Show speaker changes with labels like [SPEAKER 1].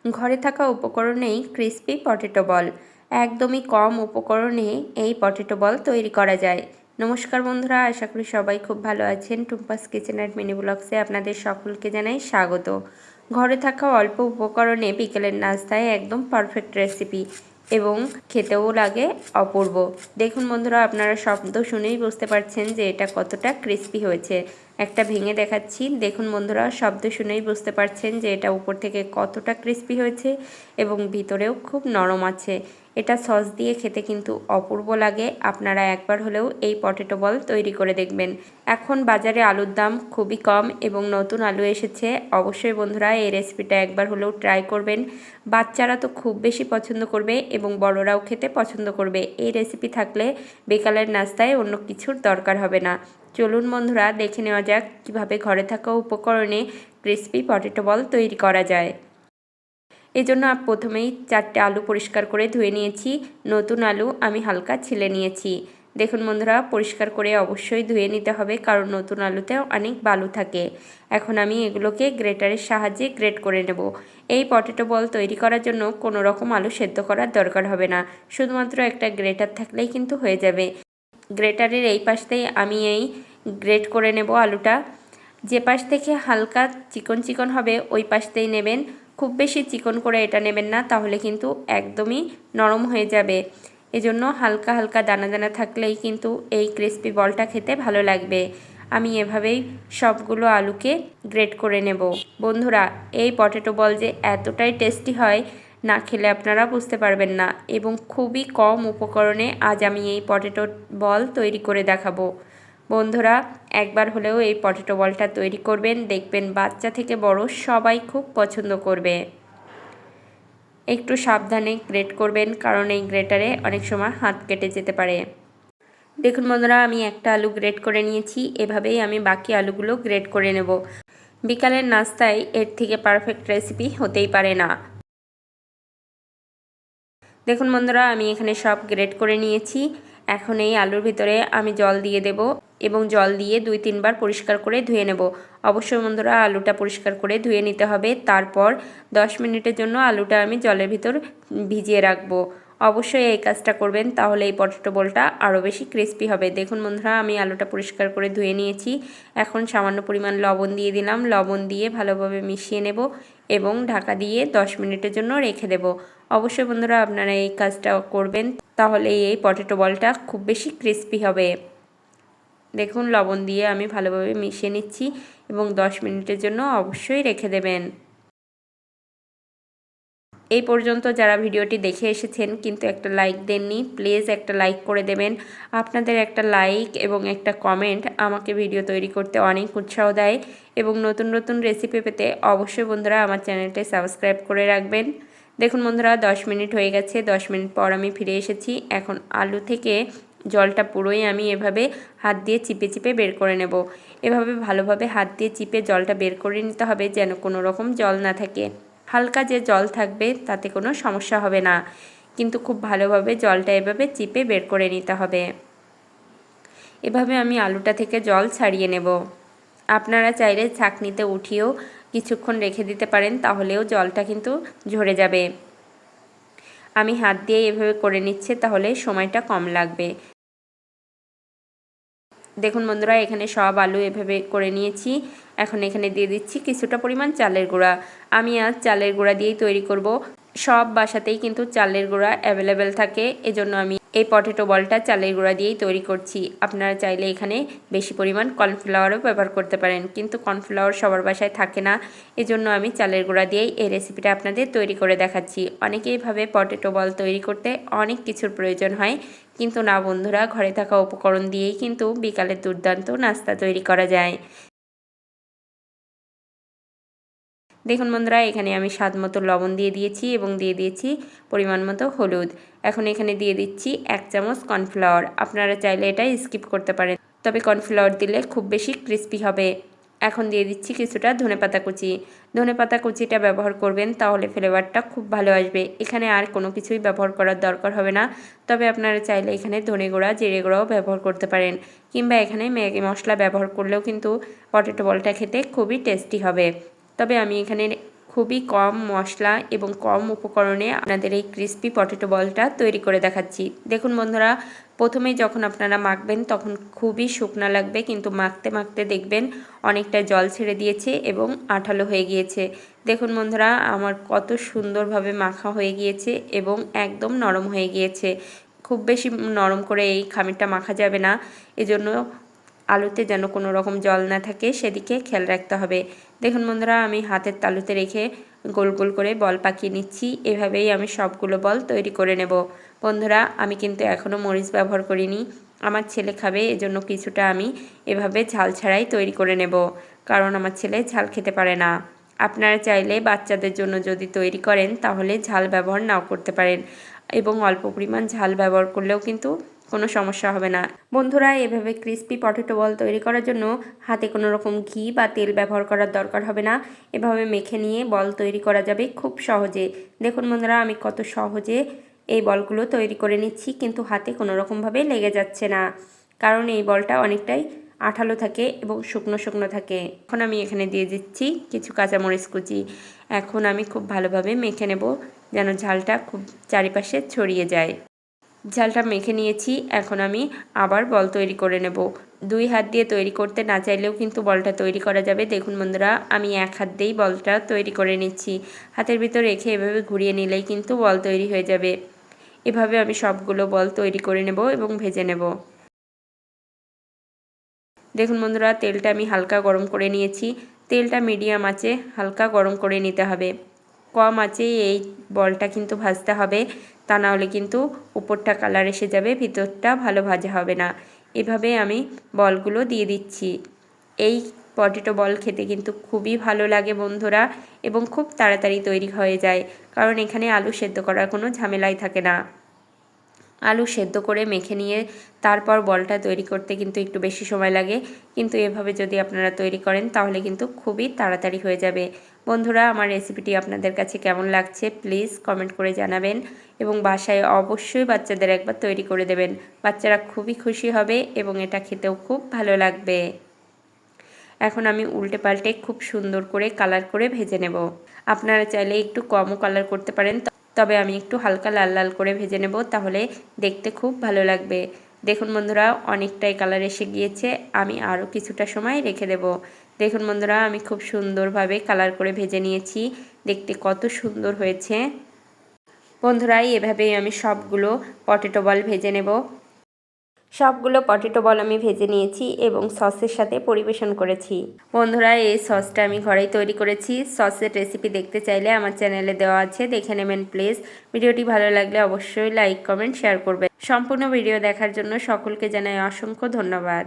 [SPEAKER 1] ঘরে থাকা উপকরণেই crispy potato বল। একদমই কম উপকরণে এই পটেটো বল তৈরি করা যায়। নমস্কার বন্ধুরা, আশা করি সবাই খুব ভালো আছেন। টুম্পাস কিচেন অ্যান্ড মিনি ব্লগসে আপনাদের সকলকে জানাই স্বাগত। ঘরে থাকা অল্প উপকরণে বিকেলের নাস্তায় একদম পারফেক্ট রেসিপি এবং খেতেও লাগে অপূর্ব। দেখুন বন্ধুরা, আপনারা শব্দ শুনেই বুঝতে পারছেন যে এটা কতটা ক্রিস্পি হয়েছে। একটা ভেঙে দেখাচ্ছি। দেখুন বন্ধুরা, শব্দ শুনেই বুঝতে পারছেন যে এটা উপর থেকে কতটা ক্রিস্পি হয়েছে এবং ভিতরেও খুব নরম আছে। এটা সস দিয়ে খেতে কিন্তু অপূর্ব লাগে। আপনারা একবার হলেও এই পটেটো বল তৈরি করে দেখবেন। এখন বাজারে আলুর দাম খুবই কম এবং নতুন আলু এসেছে। অবশ্যই বন্ধুরা এই রেসিপিটা একবার হলেও ট্রাই করবেন। বাচ্চারা তো খুব বেশি পছন্দ করবে এবং বড়রাও খেতে পছন্দ করবে। এই রেসিপি থাকলে বিকালের নাস্তায় অন্য কিছুর দরকার হবে না। চলুন বন্ধুরা, দেখে নেওয়া যাক কীভাবে ঘরে থাকা উপকরণে ক্রিস্পি পটেটো বল তৈরি করা যায়। এজন্য প্রথমেই 4টে আলু পরিষ্কার করে ধুয়ে নিয়েছি। নতুন আলু আমি হালকা ছিলে নিয়েছি। দেখুন বন্ধুরা, পরিষ্কার করে অবশ্যই ধুয়ে নিতে হবে, কারণ নতুন আলুতে অনেক বালু থাকে। এখন আমি এগুলোকে গ্রেটারের সাহায্যে গ্রেট করে নেব। এই পটেটো বল তৈরি করার জন্য কোনো রকম আলু সেদ্ধ করার দরকার হবে না, শুধুমাত্র একটা গ্রেটার থাকলেই কিন্তু হয়ে যাবে। গ্রেটারের এই পাশতেই আমি এই গ্রেট করে নেব আলুটা। যে পাশ থেকে হালকা চিকন চিকন হবে ওই পাশতেই নেবেন। খুব বেশি চিকন করে এটা নেবেন না, তাহলে কিন্তু একদমই নরম হয়ে যাবে। এজন্য হালকা হালকা দানা দানা থাকলেই কিন্তু এই ক্রিস্পি বলটা খেতে ভালো লাগবে। আমি এভাবেই সবগুলো আলুকে গ্রেট করে নেব। বন্ধুরা, এই পটেটো বল যে এতটাই টেস্টি হয়, না খেলে আপনারা বুঝতে পারবেন না। এবং খুবই কম উপকরণে আজ আমি এই পটেটো বল তৈরি করে দেখাবো। বন্ধুরা, একবার হলেও এই পটেটো বলটা তৈরি করবেন, দেখবেন বাচ্চা থেকে বড় সবাই খুব পছন্দ করবে। একটু সাবধানে গ্রেট করবেন, কারণ এই গ্রেটারে অনেক সময় হাত কেটে যেতে পারে। দেখুন বন্ধুরা, আমি একটা আলু গ্রেট করে নিয়েছি। এভাবেই আমি বাকি আলুগুলো গ্রেট করে নেব। বিকালের নাস্তায় এর থেকে পারফেক্ট রেসিপি হতেই পারে না। দেখুন বন্ধুরা, আমি এখানে সব গ্রেট করে নিয়েছি। এখন এই আলুর ভিতরে আমি জল দিয়ে দেব এবং জল দিয়ে 2-3 বার পরিষ্কার করে ধুয়ে নেব। অবশ্যই বন্ধুরা, আলুটা পরিষ্কার করে ধুয়ে নিতে হবে। তারপর 10 মিনিটের জন্য আলুটা আমি জলের ভিতর ভিজিয়ে রাখবো। অবশ্যই এই কাজটা করবেন, তাহলে এই পটেটো বলটা আরও বেশি ক্রিস্পি হবে। দেখুন বন্ধুরা, আমি আলুটা পরিষ্কার করে ধুয়ে নিয়েছি। এখন সামান্য পরিমাণ লবণ দিয়ে দিলাম। লবণ দিয়ে ভালোভাবে মিশিয়ে নেব এবং ঢাকা দিয়ে 10 মিনিটের জন্য রেখে দেব। অবশ্যই বন্ধুরা, আপনারা এই কাজটা করবেন, তাহলে এই পটেটো বলটা খুব বেশি ক্রিস্পি হবে। দেখুন, লবণ দিয়ে আমি ভালোভাবে মিশিয়ে নিচ্ছি এবং 10 মিনিটের জন্য অবশ্যই রেখে দেবেন। এই পর্যন্ত যারা ভিডিওটি দেখে এসেছেন কিন্তু একটা লাইক দেননি, প্লিজ একটা লাইক করে দেবেন। আপনাদের একটা লাইক এবং একটা কমেন্ট আমাকে ভিডিও তৈরি করতে অনেক উৎসাহ দেয় এবং নতুন নতুন রেসিপি পেতে অবশ্যই বন্ধুরা আমার চ্যানেলটি সাবস্ক্রাইব করে রাখবেন। দেখুন বন্ধুরা, 10 মিনিট হয়ে গেছে। 10 মিনিট পর আমি ফিরে এসেছি। এখন আলু থেকে জলটা পুরোই আমি এভাবে হাত দিয়ে চিপে চিপে বের করে নেব। এভাবে ভালোভাবে হাত দিয়ে চিপে জলটা বের করে নিতে হবে, যেন কোনো রকম জল না থাকে। হালকা যে জল থাকবে তাতে কোনো সমস্যা হবে না, কিন্তু খুব ভালোভাবে জলটা এভাবে চিপে বের করে নিতে হবে। এভাবে আমি আলুটা থেকে জল ছাড়িয়ে নেব। আপনারা চাইলে ছাঁকনিতে উঠিয়েও কিছুক্ষণ রেখে দিতে পারেন, তাহলেও জলটা কিন্তু ঝরে যাবে। আমি হাত দিয়ে এভাবে করে নিচ্ছে, তাহলে সময়টা কম লাগবে। দেখুন বন্ধুরা, এখানে সব আলু এভাবে করে নিয়েছি। এখন এখানে দিয়ে দিচ্ছি কিছুটা পরিমাণ চালের গুঁড়া। আমি আজ চালের গুঁড়া দিয়েই তৈরি করব। সব বাসাতেই কিন্তু চালের গুঁড়া অ্যাভেলেবেল থাকে, এজন্য আমি এই পটেটো বলটা চালের গুঁড়া দিয়েই তৈরি করছি। আপনারা চাইলে এখানে বেশি পরিমাণ কর্নফ্লাওয়ারও ব্যবহার করতে পারেন, কিন্তু কর্নফ্লাওয়ার সবার বাসায় থাকে না, এজন্য আমি চালের গুঁড়া দিয়েই এই রেসিপিটা আপনাদের তৈরি করে দেখাচ্ছি। অনেকেই ভাবে পটেটো বল তৈরি করতে অনেক কিছুর প্রয়োজন হয়, কিন্তু না বন্ধুরা, ঘরে থাকা উপকরণ দিয়েই কিন্তু বিকালের দুর্দান্ত নাস্তা তৈরি করা যায়। দেখুন বন্ধুরা, এখানে আমি স্বাদ মতো লবণ দিয়ে দিয়েছি এবং দিয়ে দিয়েছি পরিমাণ মতো হলুদ। এখন এখানে দিয়ে দিচ্ছি 1 চামচ কর্নফ্লাওয়ার। আপনারা চাইলে এটা স্কিপ করতে পারেন, তবে কর্নফ্লাওয়ার দিলে খুব বেশি ক্রিস্পি হবে। এখন দিয়ে দিচ্ছি কিছুটা ধনেপাতা কুচি। ধনেপাতা কুচিটা ব্যবহার করবেন, তাহলে ফ্লেভারটা খুব ভালো আসবে। এখানে আর কোনো কিছুই ব্যবহার করার দরকার হবে না, তবে আপনারা চাইলে এখানে ধনে গুঁড়া, জিরে গুঁড়াও ব্যবহার করতে পারেন, কিংবা এখানে ম্যাগি মশলা ব্যবহার করলেও কিন্তু পটেটো বলটা খেতে খুবই টেস্টি হবে। তবে আমি এখানে খুবই কম মশলা এবং কম উপকরণে আপনাদের এই ক্রিস্পি পটেটো বলটা তৈরি করে দেখাচ্ছি। দেখুন বন্ধুরা, প্রথমেই যখন আপনারা মাখবেন তখন খুবই শুকনো লাগবে, কিন্তু মাখতে মাখতে দেখবেন অনেকটা জল ছেড়ে দিয়েছে এবং আঠালো হয়ে গিয়েছে। দেখুন বন্ধুরা, আমার কত সুন্দরভাবে মাখা হয়ে গিয়েছে এবং একদম নরম হয়ে গিয়েছে। খুব বেশি নরম করে এই খামিরটা মাখা যাবে না, এজন্য আলুতে যেন কোনো রকম জল না থাকে সেদিকে খেয়াল রাখতে হবে। দেখুন বন্ধুরা, আমি হাতের তালুতে রেখে গোল গোল করে বল পাকিয়ে নিচ্ছি। এভাবেই আমি সবগুলো বল তৈরি করে নেব। বন্ধুরা, আমি কিন্তু এখনও মরিচ ব্যবহার করিনি, আমার ছেলে খাবে, এজন্য কিছুটা আমি এভাবে ঝাল ছাড়াই তৈরি করে নেব, কারণ আমার ছেলে ঝাল খেতে পারে না। আপনারা চাইলে বাচ্চাদের জন্য যদি তৈরি করেন তাহলে ঝাল ব্যবহার নাও করতে পারেন, এবং অল্প পরিমাণ ঝাল ব্যবহার করলেও কিন্তু কোনো সমস্যা হবে না। বন্ধুরা, এভাবে ক্রিস্পি পটেটো বল তৈরি করার জন্য হাতে কোনো রকম ঘি বা তেল ব্যবহার করার দরকার হবে না। এভাবে মেখে নিয়ে বল তৈরি করা যাবে খুব সহজে। দেখুন বন্ধুরা, আমি কত সহজে এই বলগুলো তৈরি করে নিচ্ছি, কিন্তু হাতে কোনো রকমভাবে লেগে যাচ্ছে না, কারণ এই বলটা অনেকটাই আঠালো থাকে এবং শুকনো শুকনো থাকে। এখন আমি এখানে দিয়ে দিচ্ছি কিছু কাঁচামরিচ কুচি। এখন আমি খুব ভালোভাবে মেখে নেব, যেন ঝালটা খুব চারিপাশে ছড়িয়ে যায়। ঝালটা মেখে নিয়েছি, এখন আমি আবার বল তৈরি করে নেব। দুই হাত দিয়ে তৈরি করতে না চাইলেও কিন্তু বলটা তৈরি করা যাবে। দেখুন বন্ধুরা, আমি এক হাত দিয়েই বলটা তৈরি করে নিচ্ছি। হাতের ভিতর রেখে এভাবে ঘুরিয়ে নিলেই কিন্তু বল তৈরি হয়ে যাবে। এভাবে আমি সবগুলো বল তৈরি করে নেব এবং ভেজে নেব। দেখুন বন্ধুরা, তেলটা আমি হালকা গরম করে নিয়েছি। তেলটা মিডিয়াম আঁচে হালকা গরম করে নিতে হবে। কম আঁচে এই বলটা কিন্তু ভাজতে হবে, তা না হলে কিন্তু উপরটা কালার এসে যাবে, ভিতরটা ভালো ভাজা হবে না। এভাবে আমি বলগুলো দিয়ে দিচ্ছি। এই পটেটো বল খেতে কিন্তু খুবই ভালো লাগে বন্ধুরা, এবং খুব তাড়াতাড়ি তৈরি হয়ে যায়, কারণ এখানে আলু সেদ্ধ করার কোনো ঝামেলাই থাকে না। আলু সেদ্ধ করে মেখে নিয়ে তারপর বলটা তৈরি করতে কিন্তু একটু বেশি সময় লাগে, কিন্তু এভাবে যদি আপনারা তৈরি করেন তাহলে কিন্তু খুবই তাড়াতাড়ি হয়ে যাবে। বন্ধুরা, আমার রেসিপিটি আপনাদের কাছে কেমন লাগছে প্লিজ কমেন্ট করে জানাবেন, এবং বাসায় অবশ্যই বাচ্চাদের একবার তৈরি করে দেবেন। বাচ্চারা খুবই খুশি হবে এবং এটা খেতেও খুব ভালো লাগবে। এখন আমি উল্টে পাল্টে খুব সুন্দর করে কালার করে ভেজে নেব। আপনারা চাইলে একটু কমও কালার করতে পারেন, তবে আমি একটু হালকা লাল লাল করে ভেজে নেব, তাহলে দেখতে খুব ভালো লাগবে। দেখুন বন্ধুরা, অনেকটাই কালার এসে গিয়েছে, আমি আরও কিছুটা সময় রেখে দেব। দেখুন বন্ধুরা, আমি খুব সুন্দরভাবে কালার করে ভেজে নিয়েছি, দেখতে কত সুন্দর হয়েছে। বন্ধুরা, এভাবেই আমি সবগুলো পটেটো বল ভেজে নেব। সবগুলো পটেটো বল আমি ভেজে নিয়েছি এবং সসের সাথে পরিবেশন করেছি। বন্ধুরা, এই সসটা আমি ঘরেই তৈরি করেছি। সসের রেসিপি দেখতে চাইলে আমার চ্যানেলে দেওয়া আছে, দেখে নেবেন প্লিজ। ভিডিওটি ভালো লাগলে অবশ্যই লাইক কমেন্ট শেয়ার করবেন। সম্পূর্ণ ভিডিও দেখার জন্য সকলকে জানাই অসংখ্য ধন্যবাদ।